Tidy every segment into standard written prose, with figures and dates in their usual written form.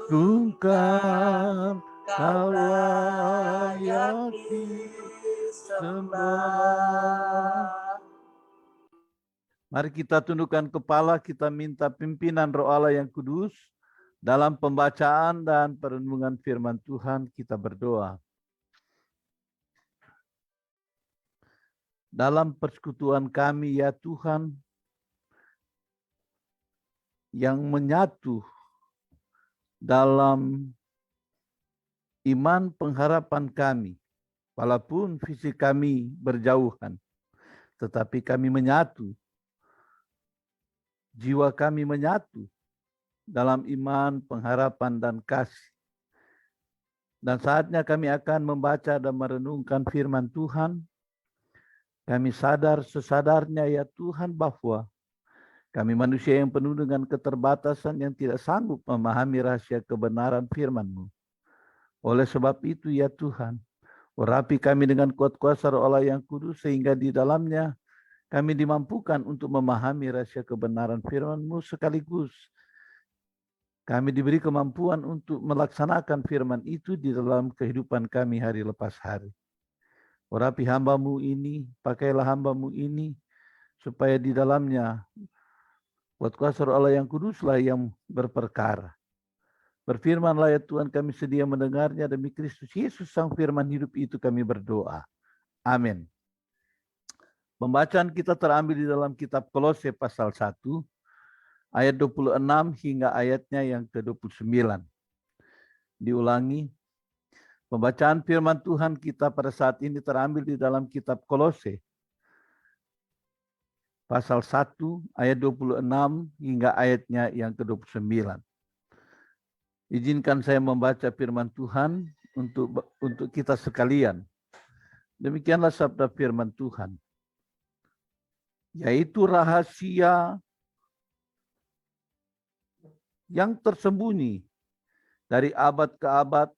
Sungkan kau layak disembah. Mari kita tundukkan kepala, kita minta pimpinan Roh Allah yang kudus dalam pembacaan dan perenungan firman Tuhan. Kita berdoa. Dalam persekutuan kami ya Tuhan, yang menyatu dalam iman pengharapan kami, walaupun visi kami berjauhan, tetapi kami menyatu, jiwa kami menyatu dalam iman, pengharapan, dan kasih. Dan saatnya kami akan membaca dan merenungkan firman Tuhan. Kami sadar sesadarnya ya Tuhan bahwa kami manusia yang penuh dengan keterbatasan yang tidak sanggup memahami rahasia kebenaran firman-Mu. Oleh sebab itu ya Tuhan, urapi kami dengan kuat kuasa Roh Allah yang kudus sehingga di dalamnya kami dimampukan untuk memahami rahasia kebenaran firman-Mu sekaligus kami diberi kemampuan untuk melaksanakan firman itu di dalam kehidupan kami hari lepas hari. Urapi hamba-Mu ini, pakailah hamba-Mu ini, supaya di dalamnya kuat kuasa Roh Allah yang kuduslah yang berperkara. Berfirmanlah ya Tuhan, kami sedia mendengarnya demi Kristus Yesus sang firman hidup itu kami berdoa. Amin. Pembacaan kita terambil di dalam kitab Kolose pasal 1, ayat 26 hingga ayatnya yang ke-29. Diulangi, pembacaan firman Tuhan kita pada saat ini terambil di dalam kitab Kolose pasal 1 ayat 26 hingga ayatnya yang ke-29. Izinkan saya membaca firman Tuhan untuk kita sekalian. Demikianlah sabda firman Tuhan. Yaitu rahasia yang tersembunyi dari abad ke abad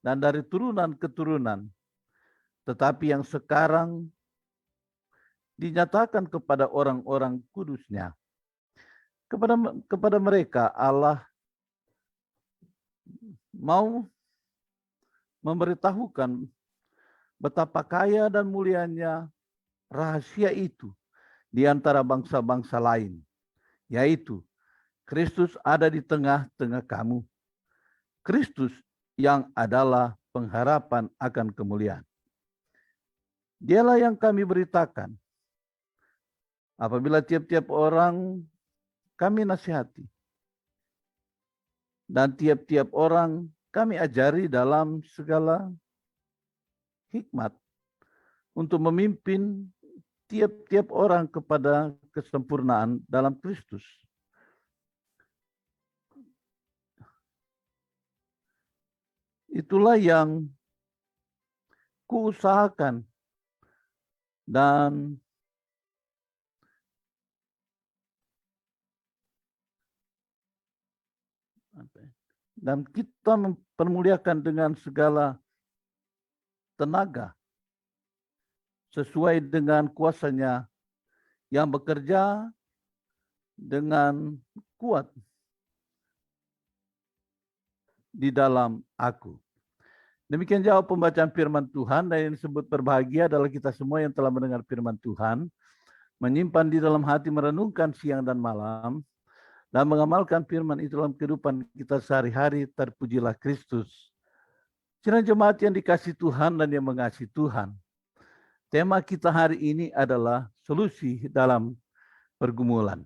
dan dari turunan ke turunan, tetapi yang sekarang dinyatakan kepada orang-orang kudusnya. Kepada mereka Allah mau memberitahukan betapa kaya dan mulianya rahasia itu di antara bangsa-bangsa lain, yaitu Kristus ada di tengah-tengah kamu. Kristus yang adalah pengharapan akan kemuliaan. Dialah yang kami beritakan. Apabila tiap-tiap orang kami nasihati, dan tiap-tiap orang kami ajari dalam segala hikmat untuk memimpin tiap-tiap orang kepada kesempurnaan dalam Kristus. Itulah yang kuusahakan dan kita mempermuliakan dengan segala tenaga sesuai dengan kuasanya yang bekerja dengan kuat di dalam aku. Demikian jawab pembacaan firman Tuhan, dan yang disebut berbahagia adalah kita semua yang telah mendengar firman Tuhan, menyimpan di dalam hati, merenungkan siang dan malam, dan mengamalkan firman itu dalam kehidupan kita sehari-hari. Terpujilah Kristus. Sidang jemaat yang dikasihi Tuhan dan yang mengasihi Tuhan, tema kita hari ini adalah solusi dalam pergumulan.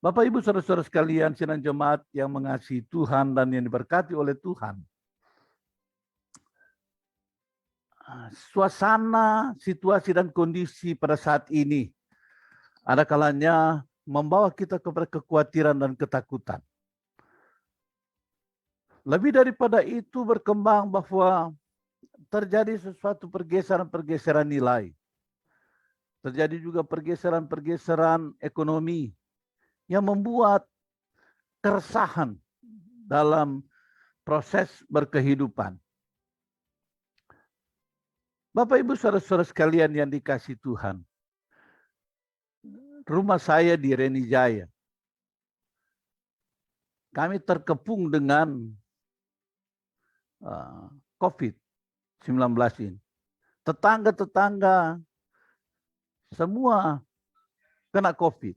Bapak, Ibu, saudara-saudara sekalian, sidang jemaat yang mengasihi Tuhan dan yang diberkati oleh Tuhan. Suasana, situasi, dan kondisi pada saat ini ada kalanya membawa kita kepada kekhawatiran dan ketakutan. Lebih daripada itu berkembang bahwa terjadi sesuatu pergeseran-pergeseran nilai. Terjadi juga pergeseran-pergeseran ekonomi yang membuat keresahan dalam proses berkehidupan. Bapak, Ibu, saudara-saudara sekalian yang dikasihi Tuhan, rumah saya di Renijaya. Kami terkepung dengan COVID-19 ini. Tetangga-tetangga semua kena COVID.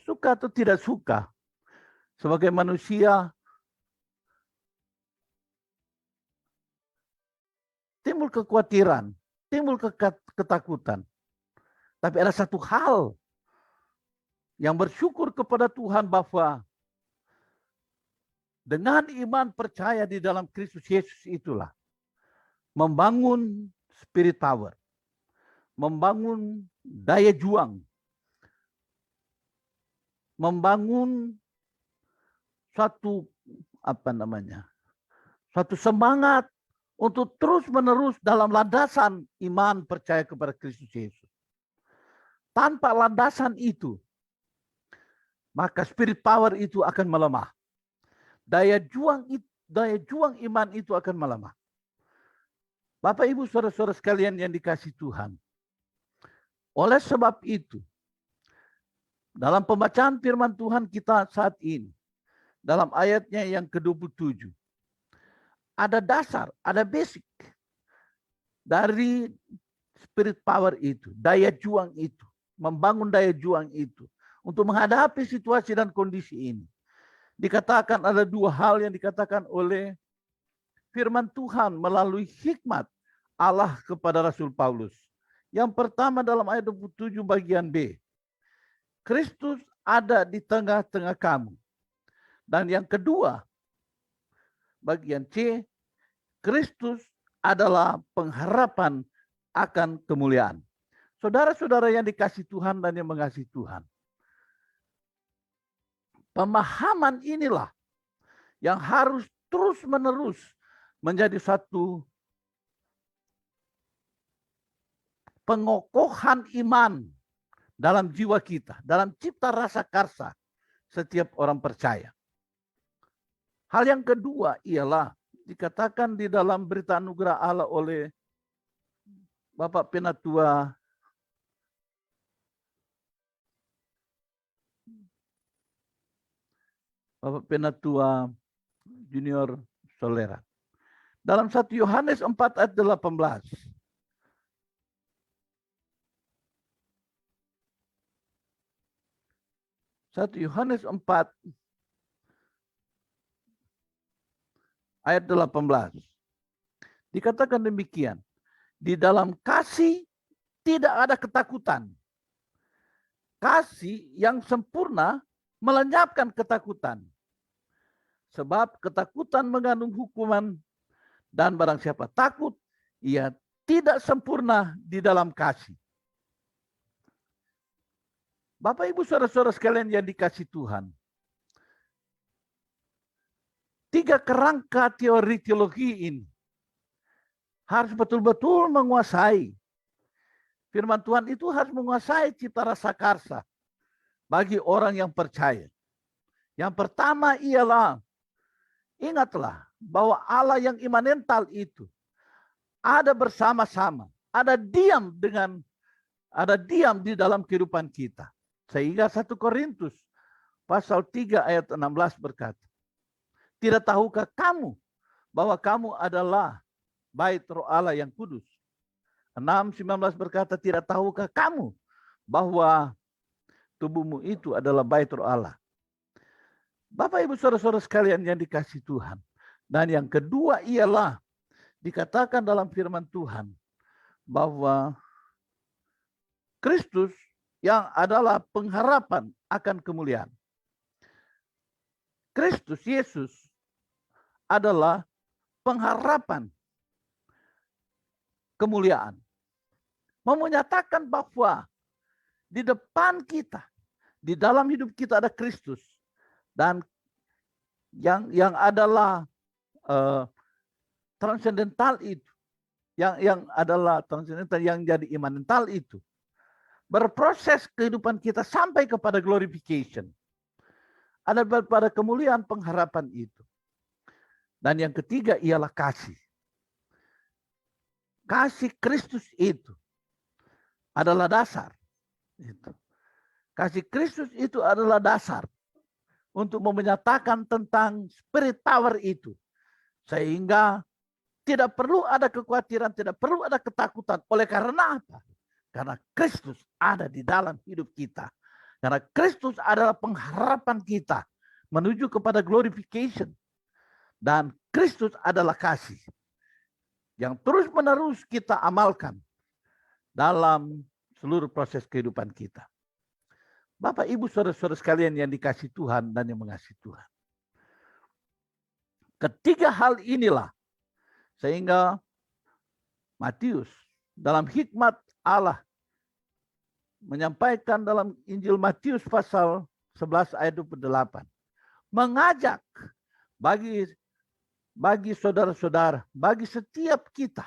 Suka atau tidak suka, sebagai manusia timbul kekhawatiran, timbul ketakutan. Tapi ada satu hal yang bersyukur kepada Tuhan bahwa dengan iman percaya di dalam Kristus Yesus itulah membangun spirit power, membangun daya juang, membangun suatu suatu semangat untuk terus-menerus dalam landasan iman percaya kepada Kristus Yesus. Tanpa landasan itu, maka spirit power itu akan melemah. Daya juang iman itu akan melemah. Bapak, Ibu, saudara-saudara sekalian yang dikasihi Tuhan. Oleh sebab itu, dalam pembacaan firman Tuhan kita saat ini, dalam ayatnya yang ke-27, ada dasar, ada basic dari spirit power itu, daya juang itu, membangun daya juang itu untuk menghadapi situasi dan kondisi ini. Dikatakan ada dua hal yang dikatakan oleh firman Tuhan melalui hikmat Allah kepada Rasul Paulus. Yang pertama dalam ayat 27 bagian B. Kristus ada di tengah-tengah kamu. Dan yang kedua, bagian C, Kristus adalah pengharapan akan kemuliaan. Saudara-saudara yang dikasihi Tuhan dan yang mengasihi Tuhan. Pemahaman inilah yang harus terus-menerus menjadi satu pengokohan iman dalam jiwa kita, dalam cipta rasa karsa setiap orang percaya. Hal yang kedua ialah dikatakan di dalam berita anugerah Allah oleh Bapak Penatua Junior Solera. Dalam 1 Yohanes 4 ayat 18. Satu Yohanes 4 ayat 18. Dikatakan demikian. Di dalam kasih tidak ada ketakutan. Kasih yang sempurna melenyapkan ketakutan. Sebab ketakutan mengandung hukuman, dan barang siapa takut, ia tidak sempurna di dalam kasih. Bapak, Ibu, saudara-saudara sekalian yang dikasihi Tuhan. 3 kerangka teori teologi ini harus betul-betul menguasai. Firman Tuhan itu harus menguasai cipta rasa karsa bagi orang yang percaya. Yang pertama ialah, ingatlah bahwa Allah yang imanental itu ada bersama-sama, ada diam di dalam kehidupan kita. Sehingga 1 Korintus pasal 3 ayat 16 berkata, tidak tahukah kamu bahwa kamu adalah bait Roh Allah yang kudus? 6:19 berkata, tidak tahukah kamu bahwa tubuhmu itu adalah bait Roh Allah? Bapak, Ibu, saudara-saudara sekalian yang dikasihi Tuhan. Dan yang kedua ialah dikatakan dalam firman Tuhan bahwa Kristus yang adalah pengharapan akan kemuliaan. Kristus Yesus adalah pengharapan kemuliaan. Mau menyatakan bahwa di depan kita, di dalam hidup kita ada Kristus. Dan yang adalah transendental itu, yang adalah transendental, yang jadi imanental itu, berproses kehidupan kita sampai kepada glorification. Ada pada kemuliaan pengharapan itu. Dan yang ketiga ialah kasih. Kasih Kristus itu adalah dasar. Kasih Kristus itu adalah dasar untuk menyatakan tentang spirit power itu. Sehingga tidak perlu ada kekhawatiran, tidak perlu ada ketakutan. Oleh karena apa? Karena Kristus ada di dalam hidup kita. Karena Kristus adalah pengharapan kita menuju kepada glorification. Dan Kristus adalah kasih yang terus-menerus kita amalkan dalam seluruh proses kehidupan kita. Bapak, Ibu, saudara-saudara sekalian yang dikasihi Tuhan dan yang mengasihi Tuhan. Ketiga hal inilah sehingga Matius dalam hikmat Allah menyampaikan dalam Injil Matius pasal 11 ayat 28. Mengajak bagi saudara-saudara, bagi setiap kita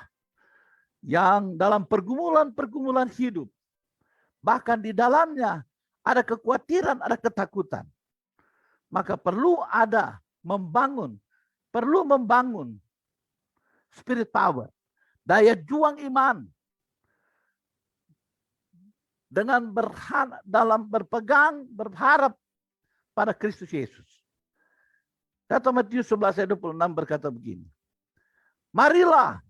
yang dalam pergumulan-pergumulan hidup, bahkan di dalamnya ada kekhawatiran, ada ketakutan, maka perlu membangun spirit power, daya juang iman dengan berharap pada Kristus Yesus. Kata Matius 11 ayat 26 berkata begini. Marilah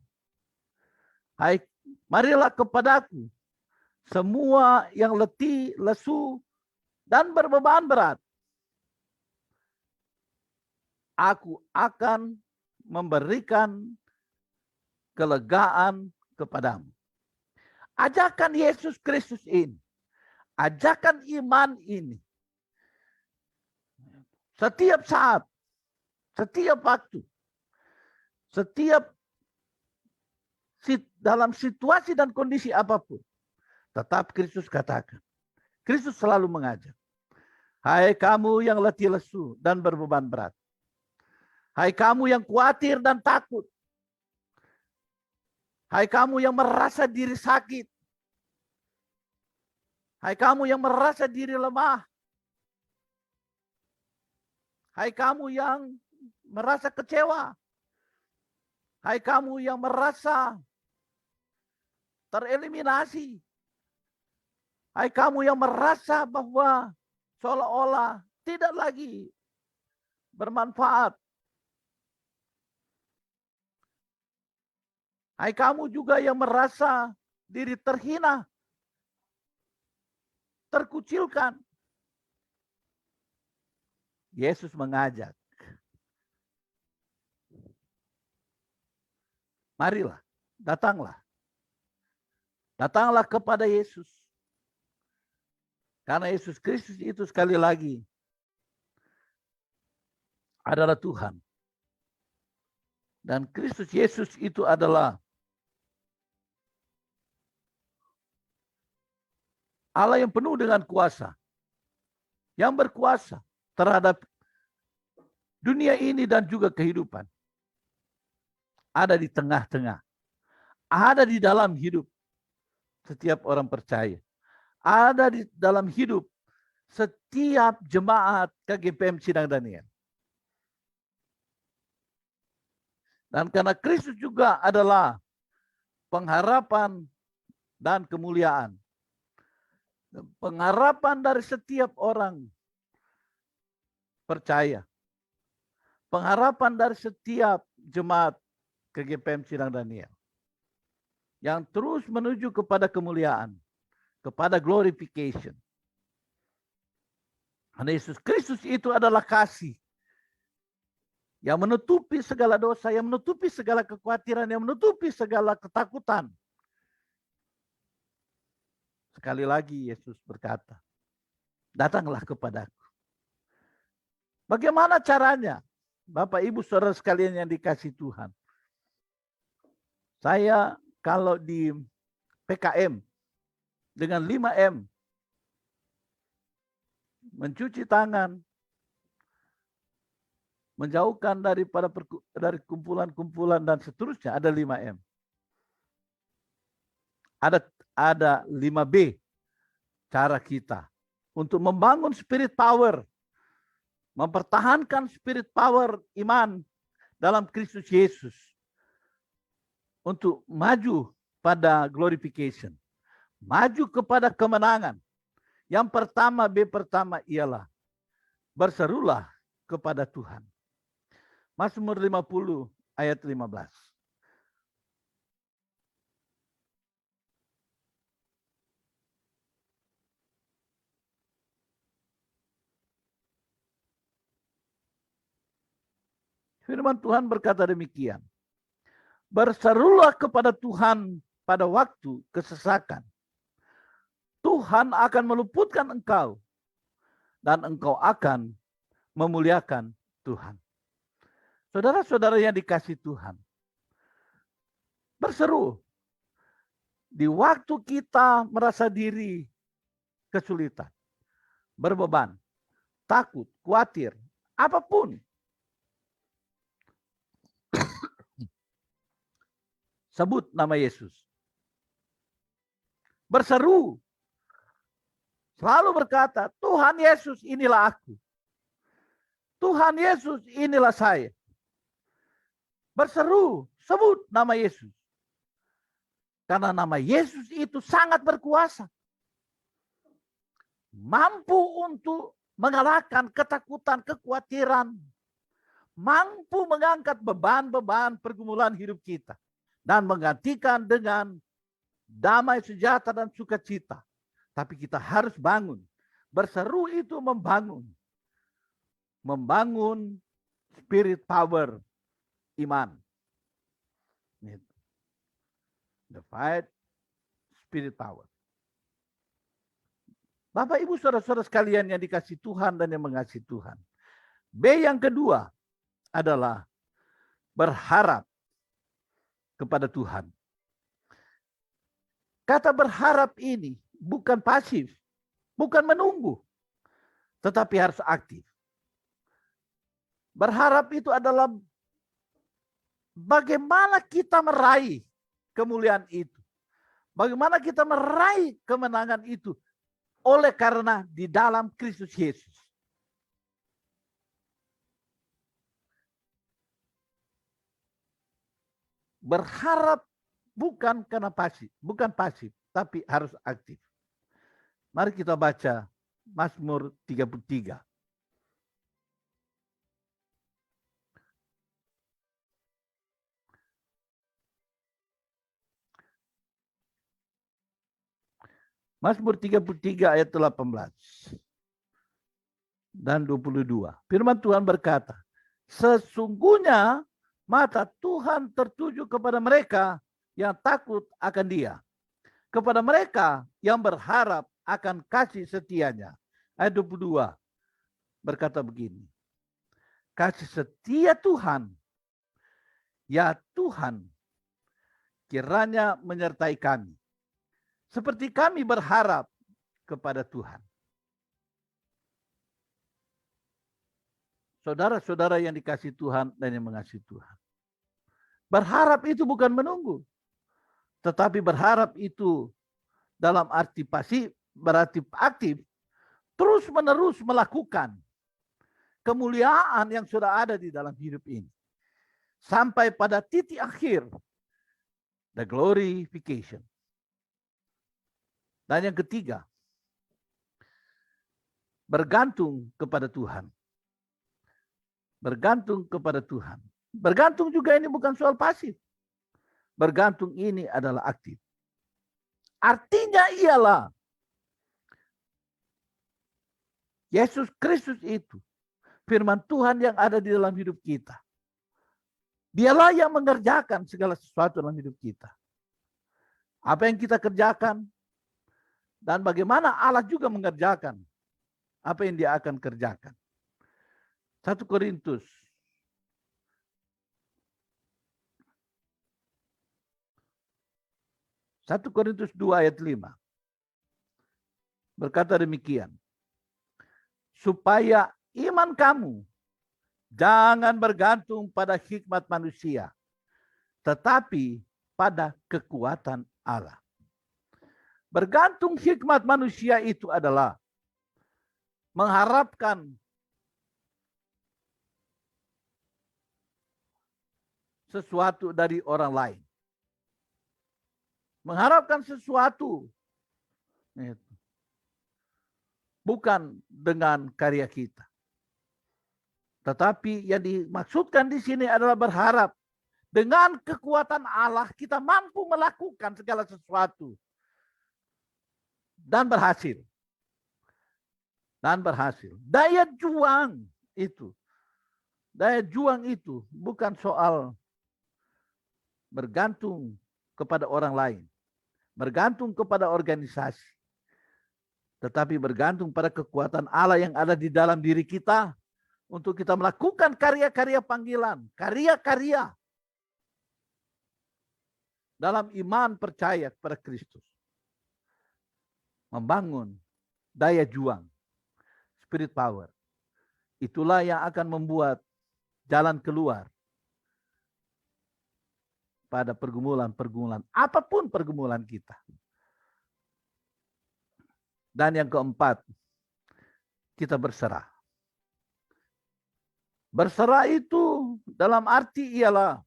kepadaku semua yang letih, lesu, dan berbeban berat. Aku akan memberikan kelegaan kepadamu. Ajakan Yesus Kristus ini, ajakan iman ini, setiap saat, setiap waktu, setiap dalam situasi dan kondisi apapun, tetap Kristus katakan. Kristus selalu mengajak. Hai kamu yang letih lesu dan berbeban berat. Hai kamu yang khawatir dan takut. Hai kamu yang merasa diri sakit. Hai kamu yang merasa diri lemah. Hai kamu yang merasa kecewa. Hai kamu yang merasa tereliminasi. Hai kamu yang merasa bahwa seolah-olah tidak lagi bermanfaat. Hai kamu juga yang merasa diri terhina, terkucilkan. Yesus mengajak. Marilah, datanglah. Datanglah kepada Yesus. Karena Yesus Kristus itu sekali lagi adalah Tuhan. Dan Kristus Yesus itu adalah Allah yang penuh dengan kuasa. Yang berkuasa terhadap dunia ini dan juga kehidupan. Ada di tengah-tengah. Ada di dalam hidup setiap orang percaya. Ada di dalam hidup setiap jemaat KGPM Sidang Daniel. Dan karena Kristus juga adalah pengharapan dan kemuliaan. Pengharapan dari setiap orang percaya. Pengharapan dari setiap jemaat KGPM Sidang Daniel. Yang terus menuju kepada kemuliaan. Kepada glorification. Karena Yesus Kristus itu adalah kasih. Yang menutupi segala dosa, yang menutupi segala kekhawatiran, yang menutupi segala ketakutan. Sekali lagi Yesus berkata, datanglah kepadaku. Bagaimana caranya? Bapak, Ibu, saudara sekalian yang dikasihi Tuhan. Saya kalau di PKM dengan 5M, mencuci tangan, menjauhkan dari kumpulan-kumpulan dan seterusnya, ada 5M. Ada 5B cara kita untuk membangun spirit power, mempertahankan spirit power iman dalam Kristus Yesus untuk maju pada glorification, maju kepada kemenangan. Yang pertama, B pertama ialah berserulah kepada Tuhan. Mazmur 50 ayat 15. Firman Tuhan berkata demikian. Berserulah kepada Tuhan pada waktu kesesakan. Tuhan akan meluputkan engkau dan engkau akan memuliakan Tuhan. Saudara-saudara yang dikasihi Tuhan, berseru di waktu kita merasa diri kesulitan, berbeban, takut, khawatir, apapun. Sebut nama Yesus. Berseru. Selalu berkata, Tuhan Yesus inilah aku. Tuhan Yesus inilah saya. Berseru, sebut nama Yesus. Karena nama Yesus itu sangat berkuasa. Mampu untuk mengalahkan ketakutan, kekhawatiran. Mampu mengangkat beban-beban pergumulan hidup kita. Dan menggantikan dengan damai, sejahtera, dan sukacita. Tapi kita harus bangun. Berseru itu membangun. Membangun spirit power iman. The fight spirit power. Bapak, Ibu, saudara-saudara sekalian yang dikasihi Tuhan dan yang mengasihi Tuhan. B yang kedua adalah berharap kepada Tuhan. Kata berharap ini bukan pasif, bukan menunggu, tetapi harus aktif. Berharap itu adalah bagaimana kita meraih kemuliaan itu. Bagaimana kita meraih kemenangan itu oleh karena di dalam Kristus Yesus. Berharap bukan karena pasif, bukan pasif, tapi harus aktif. Mari kita baca Mazmur 33. Mazmur 33 ayat 18 dan 22. Firman Tuhan berkata, sesungguhnya mata Tuhan tertuju kepada mereka yang takut akan Dia, kepada mereka yang berharap akan kasih setianya. Ayat 22 berkata begini, kasih setia Tuhan, ya Tuhan, kiranya menyertai kami, seperti kami berharap kepada Tuhan. Saudara-saudara yang dikasihi Tuhan dan yang mengasihi Tuhan. Berharap itu bukan menunggu. Tetapi berharap itu dalam arti pasif, berarti aktif. Terus menerus melakukan kemuliaan yang sudah ada di dalam hidup ini. Sampai pada titik akhir. The glorification. Dan yang ketiga. Bergantung kepada Tuhan. Bergantung kepada Tuhan. Bergantung juga ini bukan soal pasif. Bergantung ini adalah aktif. Artinya ialah Yesus Kristus itu firman Tuhan yang ada di dalam hidup kita. Dialah yang mengerjakan segala sesuatu dalam hidup kita. Apa yang kita kerjakan dan bagaimana Allah juga mengerjakan apa yang Dia akan kerjakan. 1 Korintus 2 ayat 5 berkata demikian. Supaya iman kamu jangan bergantung pada hikmat manusia, tetapi pada kekuatan Allah. Bergantung hikmat manusia itu adalah mengharapkan sesuatu dari orang lain. Mengharapkan sesuatu Itu. Bukan dengan karya kita. Tetapi yang dimaksudkan di sini adalah berharap dengan kekuatan Allah kita mampu melakukan segala sesuatu dan berhasil. Dan berhasil. Daya juang itu. Daya juang itu bukan soal bergantung kepada orang lain, bergantung kepada organisasi, tetapi bergantung pada kekuatan Allah yang ada di dalam diri kita untuk kita melakukan karya-karya panggilan, karya-karya dalam iman percaya kepada Kristus. Membangun daya juang, spirit power. Itulah yang akan membuat jalan keluar pada pergumulan-pergumulan, apapun pergumulan kita. Dan yang keempat, kita berserah. Berserah itu dalam arti ialah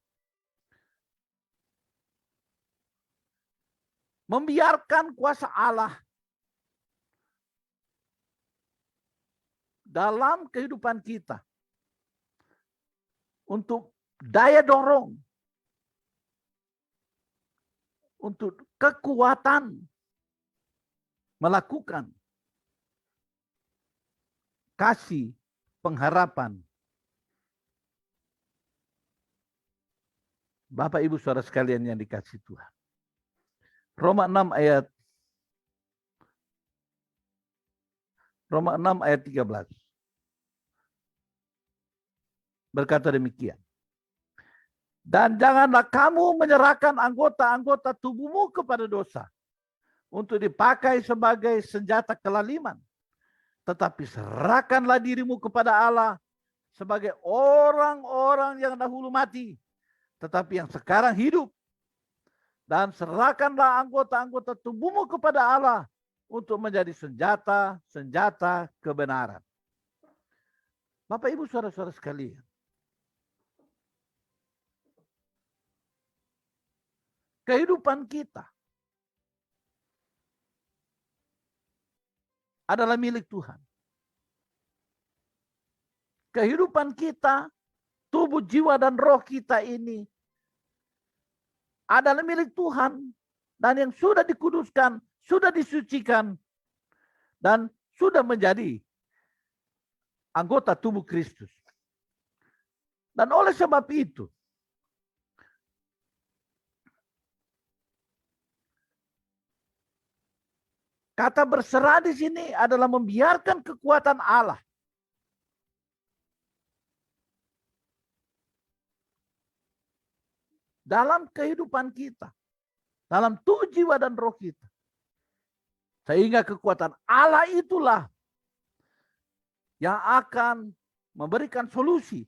membiarkan kuasa Allah dalam kehidupan kita untuk daya dorong, untuk kekuatan melakukan kasih pengharapan. Bapak Ibu Saudara sekalian yang dikasihi Tuhan. Roma 6 ayat 13. Berkata demikian. Dan janganlah kamu menyerahkan anggota-anggota tubuhmu kepada dosa untuk dipakai sebagai senjata kelaliman. Tetapi serahkanlah dirimu kepada Allah sebagai orang-orang yang dahulu mati, tetapi yang sekarang hidup. Dan serahkanlah anggota-anggota tubuhmu kepada Allah untuk menjadi senjata-senjata kebenaran. Bapak Ibu Saudara-saudara sekalian, kehidupan kita adalah milik Tuhan. Kehidupan kita, tubuh, jiwa, dan roh kita ini adalah milik Tuhan. Dan yang sudah dikuduskan, sudah disucikan, dan sudah menjadi anggota tubuh Kristus. Dan oleh sebab itu, kata berserah di sini adalah membiarkan kekuatan Allah dalam kehidupan kita, dalam tubuh, jiwa, dan roh kita. Sehingga kekuatan Allah itulah yang akan memberikan solusi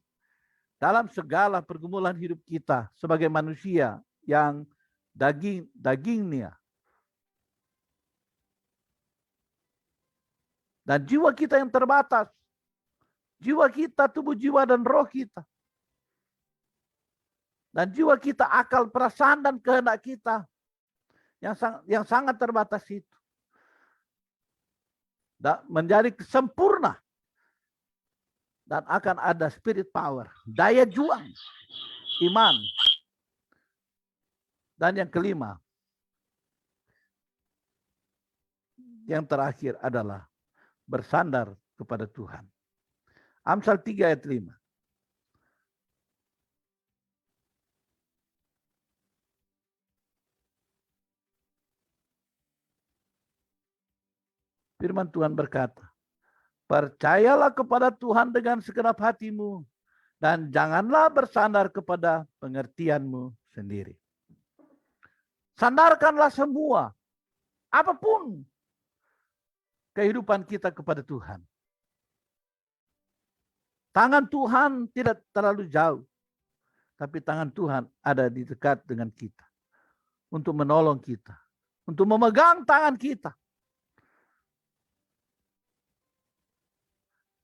dalam segala pergumulan hidup kita sebagai manusia yang dagingnya. Dan jiwa kita yang terbatas. Jiwa kita, tubuh, jiwa, dan roh kita. Dan jiwa kita, akal, perasaan, dan kehendak kita yang sangat terbatas itu. Dan menjadi sempurna. Dan akan ada spirit power. Daya juang. Iman. Dan yang kelima. Yang terakhir adalah bersandar kepada Tuhan. Amsal 3 ayat 5. Firman Tuhan berkata, percayalah kepada Tuhan dengan segenap hatimu dan janganlah bersandar kepada pengertianmu sendiri. Sandarkanlah semua, apapun kehidupan kita kepada Tuhan. Tangan Tuhan tidak terlalu jauh, tapi tangan Tuhan ada di dekat dengan kita untuk menolong kita, untuk memegang tangan kita.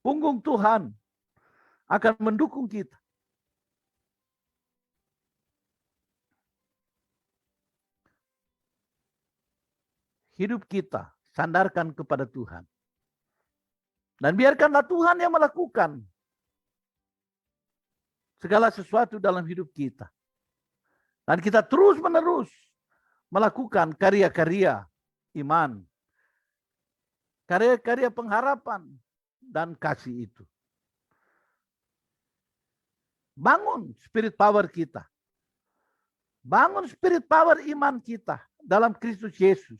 Punggung Tuhan akan mendukung kita. Hidup kita sandarkan kepada Tuhan. Dan biarkanlah Tuhan yang melakukan segala sesuatu dalam hidup kita. Dan kita terus-menerus melakukan karya-karya iman, karya-karya pengharapan dan kasih itu. Bangun spirit power kita. Bangun spirit power iman kita dalam Kristus Yesus.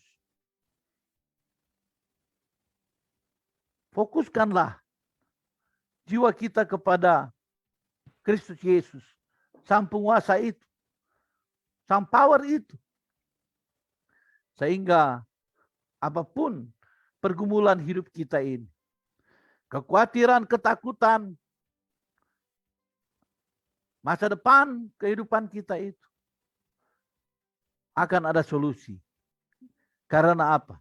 Fokuskanlah jiwa kita kepada Kristus Yesus, sang penguasa itu, sang power itu. Sehingga apapun pergumulan hidup kita ini, kekhawatiran, ketakutan, masa depan kehidupan kita itu akan ada solusi. Karena apa?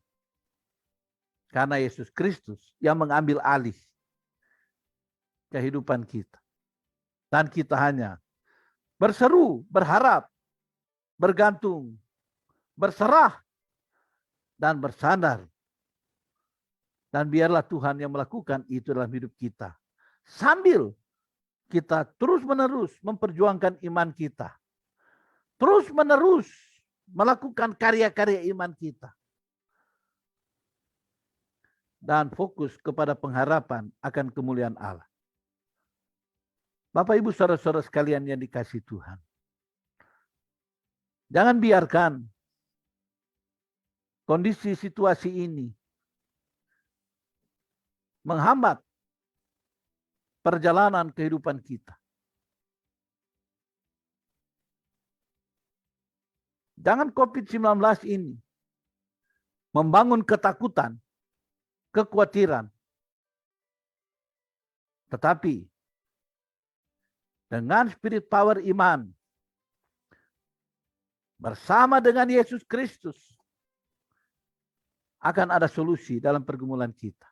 Karena Yesus Kristus yang mengambil alih kehidupan kita. Dan kita hanya berseru, berharap, bergantung, berserah, dan bersandar. Dan biarlah Tuhan yang melakukan itu dalam hidup kita. Sambil kita terus-menerus memperjuangkan iman kita. Terus-menerus melakukan karya-karya iman kita. Dan fokus kepada pengharapan akan kemuliaan Allah. Bapak, Ibu, saudara-saudara sekalian yang dikasihi Tuhan. Jangan biarkan kondisi situasi ini menghambat perjalanan kehidupan kita. Jangan COVID-19 ini membangun ketakutan, kekhawatiran. Tetapi dengan spirit power iman, bersama dengan Yesus Kristus, akan ada solusi dalam pergumulan kita.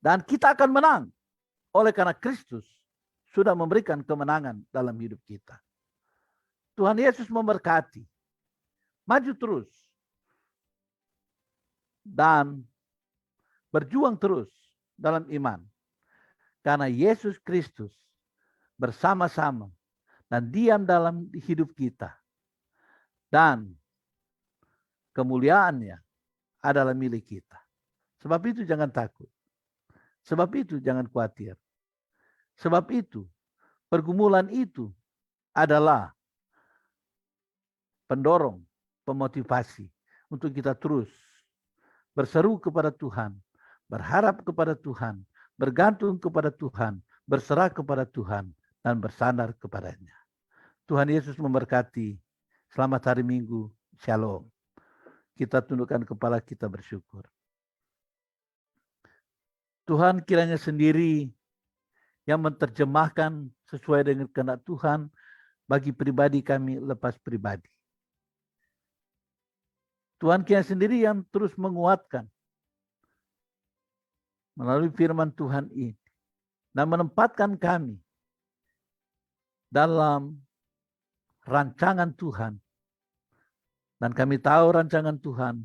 Dan kita akan menang, oleh karena Kristus sudah memberikan kemenangan dalam hidup kita. Tuhan Yesus memberkati. Maju terus. Dan berjuang terus dalam iman. Karena Yesus Kristus bersama-sama dan diam dalam hidup kita. Dan kemuliaannya adalah milik kita. Sebab itu jangan takut. Sebab itu jangan khawatir. Sebab itu pergumulan itu adalah pendorong, pemotivasi untuk kita terus berseru kepada Tuhan, berharap kepada Tuhan, bergantung kepada Tuhan, berserah kepada Tuhan, dan bersandar kepadanya. Tuhan Yesus memberkati. Selamat hari Minggu. Shalom. Kita tundukkan kepala kita bersyukur. Tuhan kiranya sendiri yang menerjemahkan sesuai dengan kehendak Tuhan bagi pribadi kami lepas pribadi. Tuhan kiranya sendiri yang terus menguatkan melalui firman Tuhan ini dan menempatkan kami dalam rancangan Tuhan. Dan kami tahu rancangan Tuhan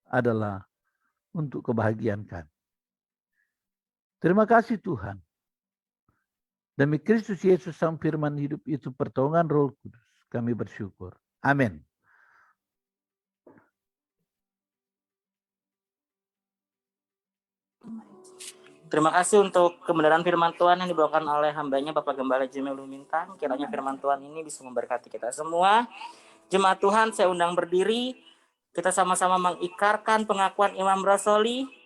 adalah untuk kebahagiaan kami. Terima kasih Tuhan. Demi Kristus Yesus sang firman hidup itu pertolongan Roh Kudus, kami bersyukur. Amin. Terima kasih untuk kebenaran firman Tuhan yang dibawakan oleh hambanya Bapak Gembala Jimmy Lumintang. Kiranya firman Tuhan ini bisa memberkati kita semua. Jemaat Tuhan, saya undang berdiri. Kita sama-sama mengikrarkan pengakuan Imam Rasoli.